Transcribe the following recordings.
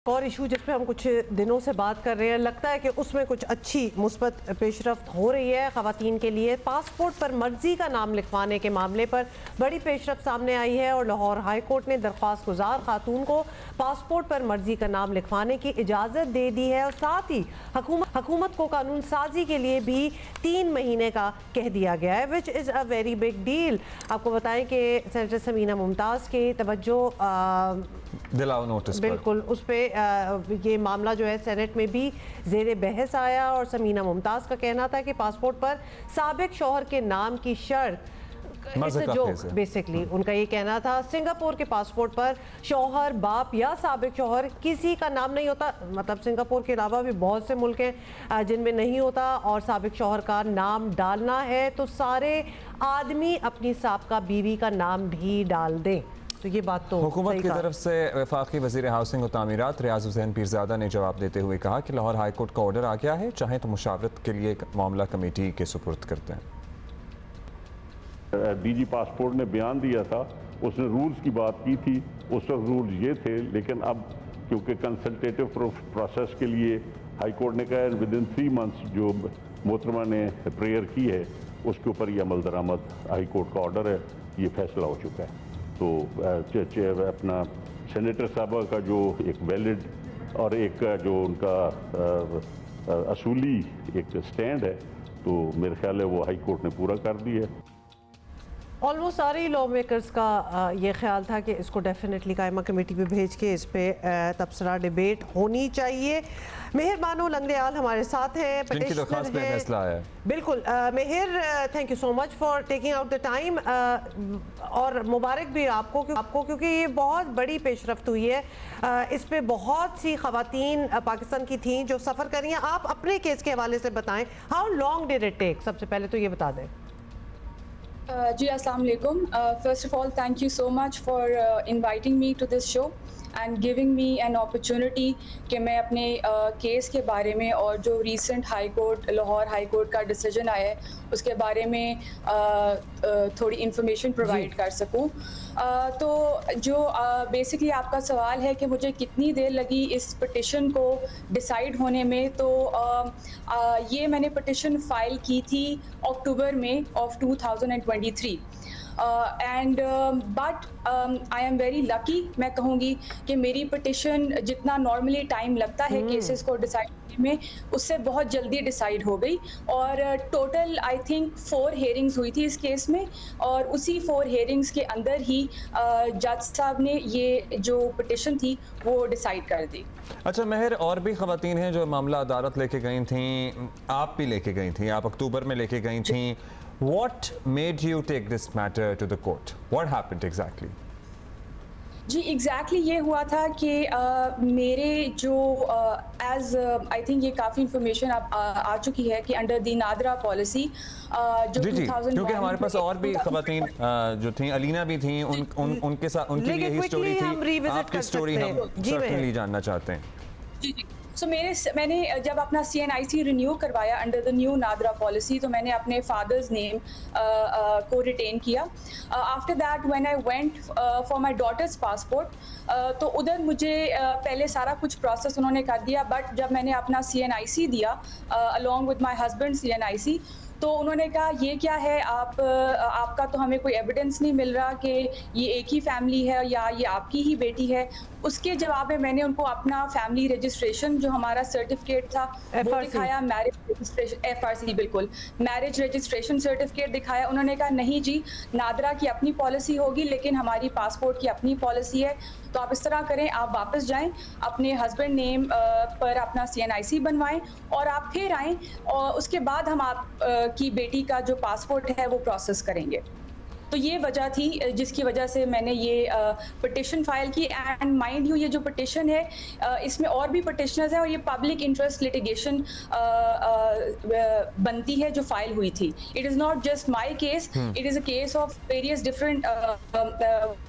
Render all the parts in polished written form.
और इशू जिस पे हम कुछ दिनों से बात कर रहे हैं, लगता है कि उसमें कुछ अच्छी मुस्बत पेशरफ्त हो रही है ख़वातीन के लिए। पासपोर्ट पर मर्जी का नाम लिखवाने के मामले पर बड़ी पेशरफ्त सामने आई है और लाहौर हाई कोर्ट ने दरख्वास्त गुजार खातून को पासपोर्ट पर मर्जी का नाम लिखवाने की इजाज़त दे दी है और साथ ही हुकूमत को कानून साजी के लिए भी 3 महीने का कह दिया गया है, which is a very big deal. आपको बताएं कि सेनेटर समीना मुमताज़ की तवज्जो दिलाओ नोटिस बिल्कुल उस पर ये मामला जो है सेनेट में भी ज़ेर बहस आया और समीना मुमताज़ का कहना था कि पासपोर्ट पर साबिक शौहर के नाम की शर्त जो बेसिकली उनका ये कहना था। सिंगापुर के पासपोर्ट पर शौहर, बाप या साबिक शौहर किसी का नाम नहीं होता, मतलब सिंगापुर के अलावा भी बहुत से मुल्क हैं जिनमें नहीं होता और साबिक शौहर का नाम डालना है तो सारे आदमी अपनी साबका बीवी का नाम भी डाल दें। तो ये बात तो हुकूमत की तरफ से वफाकी वज़ीर हाउसिंग और तामीरात रियाज हुसैन पीरज़ादा ने जवाब देते हुए कहा कि लाहौर हाई कोर्ट का ऑर्डर आ गया है, चाहे तो मुशावरत के लिए मामला कमेटी के सुपुर्द करते हैं। डीजी पासपोर्ट ने बयान दिया था, उसने रूल्स की बात की थी, उस वक्त रूल्स ये थे, लेकिन अब क्योंकि कंसल्टेटिव प्रोसेस के लिए हाई कोर्ट ने कहा विद इन 3 मंथ्स जो मोहतरमा ने प्रेयर की है उसके ऊपर ये अमल दरामद हाई कोर्ट का ऑर्डर है, ये फैसला हो चुका है। तो अपना सेनेटर साहबा का जो एक वैलिड और एक जो उनका असूली एक स्टैंड है तो मेरे ख्याल है वो हाई कोर्ट ने पूरा कर दी है। ऑलमोस्ट सारे लॉ मेकर्स का ये ख्याल था कि इसको डेफिनेटली कायमा कमेटी पे भेज के इस पे तबसरा डिबेट होनी चाहिए। मेहर बानो लंगड़ेयाल हमारे साथ हैं, पेटिशनर हैं। फैसला है बिल्कुल मेहर, thank you so much for taking out the time और मुबारक भी आपको क्योंकि ये बहुत बड़ी पेशरफ्त हुई है। इस पे बहुत सी ख़वातीन पाकिस्तान की थी जो सफ़र कर रही हैं। आप अपने केस के हवाले से बताएं, how long did it take? सबसे पहले तो ये बता दें। जी अस्सलाम वालेकुम। First of all thank you so much for inviting me to this show and giving me an opportunity कि मैं अपने केस के बारे में और जो recent high court Lahore High Court का डिसीजन आया है उसके बारे में थोड़ी इन्फॉर्मेशन प्रोवाइड कर सकूं। तो जो बेसिकली आपका सवाल है कि मुझे कितनी देर लगी इस पिटिशन को डिसाइड होने में, तो ये मैंने पिटिशन फाइल की थी अक्टूबर में of 2023 and but I am very lucky, मैं कहूँगी कि मेरी पिटिशन जितना नॉर्मली टाइम लगता है केसेस को डिसाइड करने में उससे बहुत जल्दी डिसाइड हो गई और टोटल आई थिंक 4 हेयरिंग्स हुई थी इस केस में और उसी 4 हेयरिंग्स के अंदर ही जज साहब ने ये जो पिटिशन थी वो डिसाइड कर दी। अच्छा मेहर, और भी ख़वातीन हैं जो मामला अदालत लेके गई थी, आप भी लेके गई थी, आप अक्टूबर में लेके गई थी। What made you take this matter to the court? What happened exactly? जी एग्जैक्टली ये हुआ था कि मेरे जो एज आई थिंक ये काफ़ी इंफॉर्मेशन आ चुकी है कि अंडर दी नादरा पॉलिसी जो 2001 क्योंकि हमारे पास और भी ख़वातीन जो थी, अलीना भी थी, उनके साथ उनकी भी यही स्टोरी थी। आपकी स्टोरी हम सर्टेनली जानना चाहते हैं। जी जी। सो मैंने जब अपना CNIC रिन्यू करवाया under the new NADRA policy तो मैंने अपने फादर्स नेम को रिटेन किया। After that when I went for my daughter's passport तो उधर मुझे पहले सारा कुछ प्रोसेस उन्होंने कर दिया, बट जब मैंने अपना CNIC दिया along with my husband CNIC तो उन्होंने कहा ये क्या है, आपका तो हमें कोई एविडेंस नहीं मिल रहा कि ये एक ही फैमिली है या ये आपकी ही बेटी है। उसके जवाब में मैंने उनको अपना फैमिली रजिस्ट्रेशन जो हमारा सर्टिफिकेट था वो दिखाया, मैरिज रजिस्ट्रेशन FRC, बिल्कुल मैरिज रजिस्ट्रेशन सर्टिफिकेट दिखाया। उन्होंने कहा नहीं जी, नादरा की अपनी पॉलिसी होगी लेकिन हमारी पासपोर्ट की अपनी पॉलिसी है, तो आप इस तरह करें, आप वापस जाएं, अपने हस्बैंड नेम पर अपना CNIC बनवाएं और आप फिर आएँ और उसके बाद हम आप की बेटी का जो पासपोर्ट है वो प्रोसेस करेंगे। तो ये वजह थी जिसकी वजह से मैंने ये पिटिशन फाइल की। एंड माइंड यू ये जो पिटिशन है इसमें और भी पिटिशनर्स हैं और ये पब्लिक इंटरेस्ट लिटिगेशन बनती है जो फाइल हुई थी। It is not just my case, it is a case of various different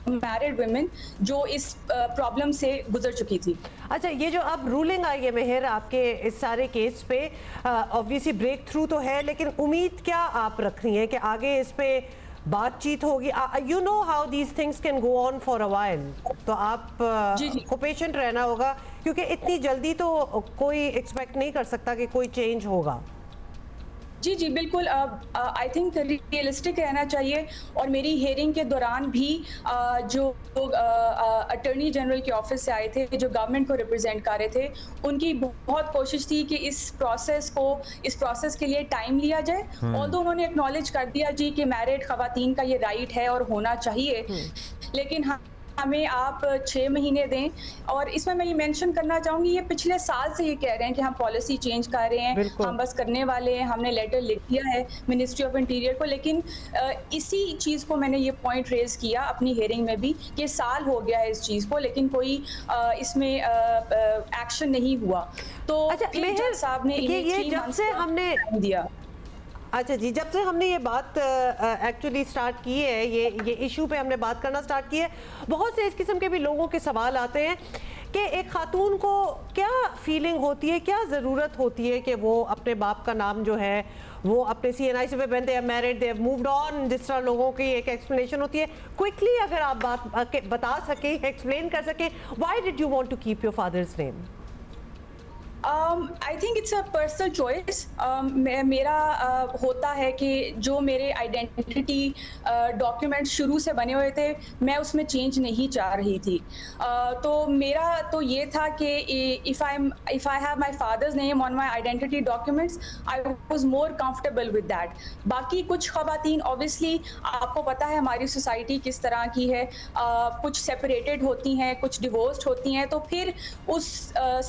married women जो इस प्रॉब्लम से गुजर चुकी थी। अच्छा, ये जो अब रूलिंग आई है मेहर आपके इस सारे केस पे, ऑब्वियसली ब्रेक थ्रू तो है, लेकिन उम्मीद क्या आप रख रही हैं कि आगे इस पे बातचीत होगी, you know how these things can go on for a while, तो आप को पेशेंट रहना होगा क्योंकि इतनी जल्दी तो कोई एक्सपेक्ट नहीं कर सकता कि कोई चेंज होगा। जी जी बिल्कुल, आई थिंक रियलिस्टिक रहना चाहिए। और मेरी हियरिंग के दौरान भी जो अटॉर्नी जनरल के ऑफिस से आए थे, जो गवर्नमेंट को रिप्रेजेंट कर रहे थे, उनकी बहुत कोशिश थी कि इस प्रोसेस के लिए टाइम लिया जाए। ऑल्दो उन्होंने एक्नॉलेज कर दिया जी कि मैरिड खवातीन का ये राइट है और होना चाहिए, लेकिन हमें आप 6 महीने दें। और इसमें मैं ये मेंशन करना चाहूँगी, ये पिछले साल से ये कह रहे हैं कि हम पॉलिसी चेंज कर रहे हैं, हम बस करने वाले हैं, हमने लेटर लिख दिया है मिनिस्ट्री ऑफ इंटीरियर को। लेकिन इसी चीज़ को मैंने ये पॉइंट रेज किया अपनी हियरिंग में भी कि साल हो गया है इस चीज़ को, लेकिन कोई इसमें एक्शन नहीं हुआ। तो फिर जज साहब ने ये जब से हमने दिया, अच्छा जी, जब से हमने ये बात एक्चुअली स्टार्ट की है, ये इशू पे हमने बात करना स्टार्ट की है, बहुत से इस किस्म के भी लोगों के सवाल आते हैं कि एक खातून को क्या फीलिंग होती है, क्या ज़रूरत होती है कि वो अपने बाप का नाम जो है वो अपने CNIC पे बंदे हैं, married, they have moved on, जिस तरह लोगों की एक एक्सप्लेनेशन होती है। क्विकली अगर आप बात बता सकें, एक्सप्लेन कर सकें, why did you want to keep your father's name? I think it's a personal choice. मेरा होता है कि जो मेरे आइडेंटिटी डॉक्यूमेंट शुरू से बने हुए थे, मैं उसमें चेंज नहीं चाह रही थी। तो मेरा तो ये था कि if I have my father's name on my identity documents, I was more comfortable with that. बाकी कुछ खवातीन ऑब्वियसली आपको पता है हमारी सोसाइटी किस तरह की है, कुछ सेपरेटेड होती हैं, कुछ डिवोर्स्ड होती हैं, तो फिर उस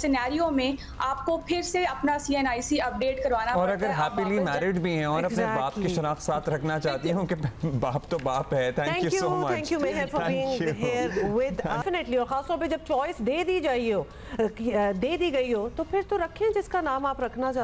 सिनेरियो में आपको फिर से अपना CNIC अपडेट करवाना और अगर हैप्पीली मैरिड भी हैं और अपने बाप की शनाख्त साथ रखना चाहती हूँ कि बाप तो बाप है। Thank you so much, thank you Mehar for being here with definitely. और खास तौर पे जब चॉइस दे दी गई हो तो फिर तो रखें जिसका नाम आप रखना चाहते हैं।